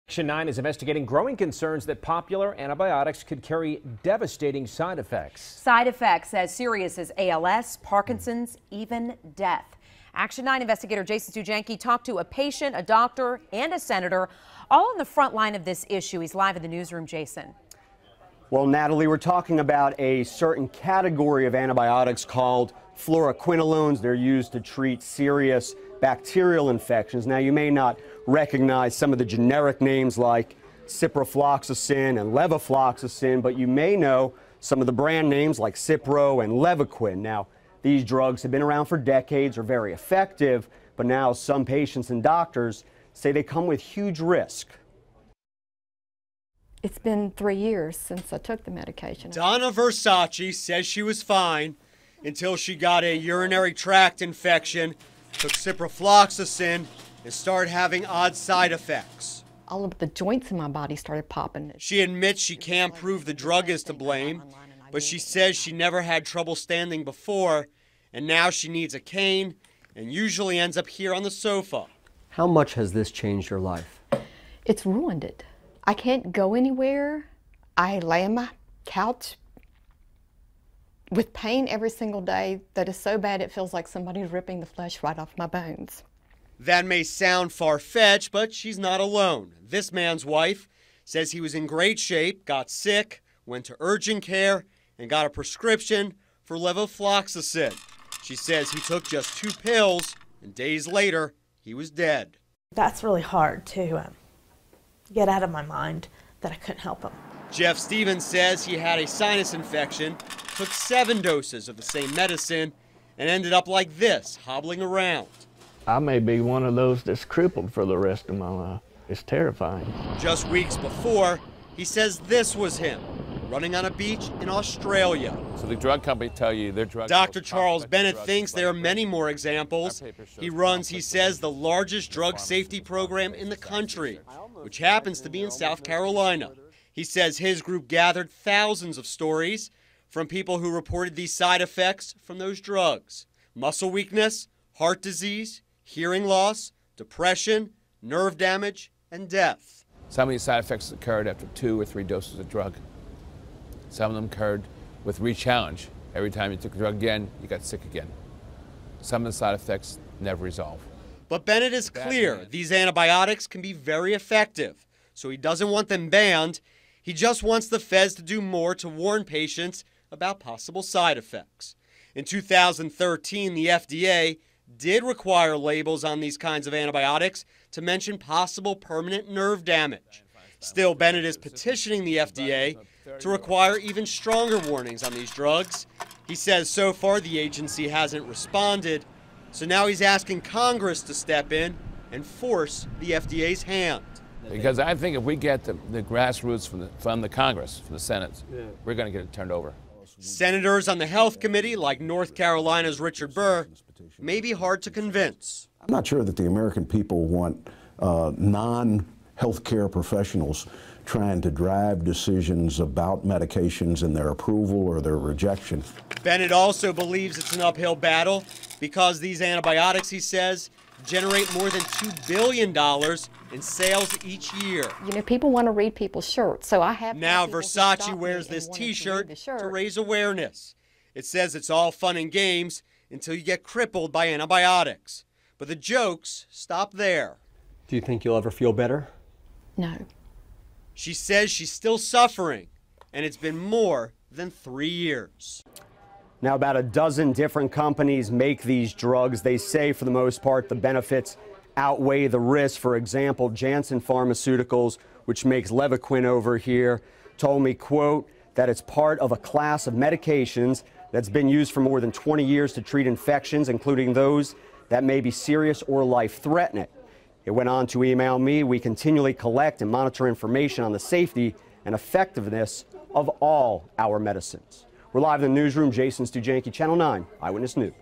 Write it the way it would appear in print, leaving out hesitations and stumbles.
Action 9 is investigating growing concerns that popular antibiotics could carry devastating side effects. Side effects as serious as ALS, Parkinson's, even death. Action 9 investigator Jason Stujanki talked to a patient, a doctor, and a senator, all on the front line of this issue. He's live in the newsroom. Jason. Well, Natalie, we're talking about a certain category of antibiotics called fluoroquinolones. They're used to treat serious bacterial infections. Now, you may not recognize some of the generic names like Cipro and levofloxacin, but you may know some of the brand names like Cipro and Levaquin. Now, these drugs have been around for decades, are very effective, but now some patients and doctors say they come with huge risk. It's been 3 years since I took the medication. Donna Versace says she was fine until she got a urinary tract infection, took ciprofloxacin, and started having odd side effects. All of the joints in my body started popping. She admits she can't prove the drug is to blame, but she says she never had trouble standing before, and now she needs a cane and usually ends up here on the sofa. How much has this changed your life? It's ruined it. I can't go anywhere. I lay on my couch with pain every single day that is so bad it feels like somebody's ripping the flesh right off my bones. That may sound far-fetched, but she's not alone. This man's wife says he was in great shape, got sick, went to urgent care, and got a prescription for levofloxacin. She says he took just 2 pills, and days later, he was dead. That's really hard to get out of my mind that I couldn't help him. Jeff Stevens says he had a sinus infection, took 7 doses of the same medicine, and ended up like this, hobbling around. I may be one of those that's crippled for the rest of my life. It's terrifying. Just weeks before, he says this was him, running on a beach in Australia. So the drug company tell you their drug. Dr. Charles Bennett thinks there are many more examples. He runs, he says, the largest drug safety program in the country, which happens to be in South Carolina. He says his group gathered thousands of stories from people who reported these side effects from those drugs. Muscle weakness, heart disease, hearing loss, depression, nerve damage, and death. Some of these side effects occurred after 2 or 3 doses of drug. Some of them occurred with re-challenge. Every time you took the drug again, you got sick again. Some of the side effects never resolve. But Bennett is clear these antibiotics can be very effective, so he doesn't want them banned. He just wants the feds to do more to warn patients about possible side effects. In 2013, the FDA did require labels on these kinds of antibiotics to mention possible permanent nerve damage. Still, Bennett is petitioning the FDA to require even stronger warnings on these drugs. He says so far the agency hasn't responded, so now he's asking Congress to step in and force the FDA's hand. Because I think if we get the grassroots from the Congress, from the Senate, we're going to get it turned over. Senators on the Health Committee, like North Carolina's Richard Burr, may be hard to convince. I'm not sure that the American people want non-healthcare professionals trying to drive decisions about medications and their approval or their rejection. Bennett also believes it's an uphill battle because these antibiotics, he says, generate more than $2 billion in sales each year. You know, people want to read people's shirts, so I have. Now Versace wears this T-shirt to raise awareness. It says it's all fun and games until you get crippled by antibiotics. But the jokes stop there. Do you think you'll ever feel better? No. She says she's still suffering, and it's been more than 3 years. Now, about a dozen different companies make these drugs. They say, for the most part, the benefits outweigh the risks. For example, Janssen Pharmaceuticals, which makes Levaquin over here, told me, quote, that it's part of a class of medications that's been used for more than 20 years to treat infections, including those that may be serious or life-threatening. It went on to email me, we continually collect and monitor information on the safety and effectiveness of all our medicines. We're live in the newsroom. Jason Stujanki, Channel 9 Eyewitness News.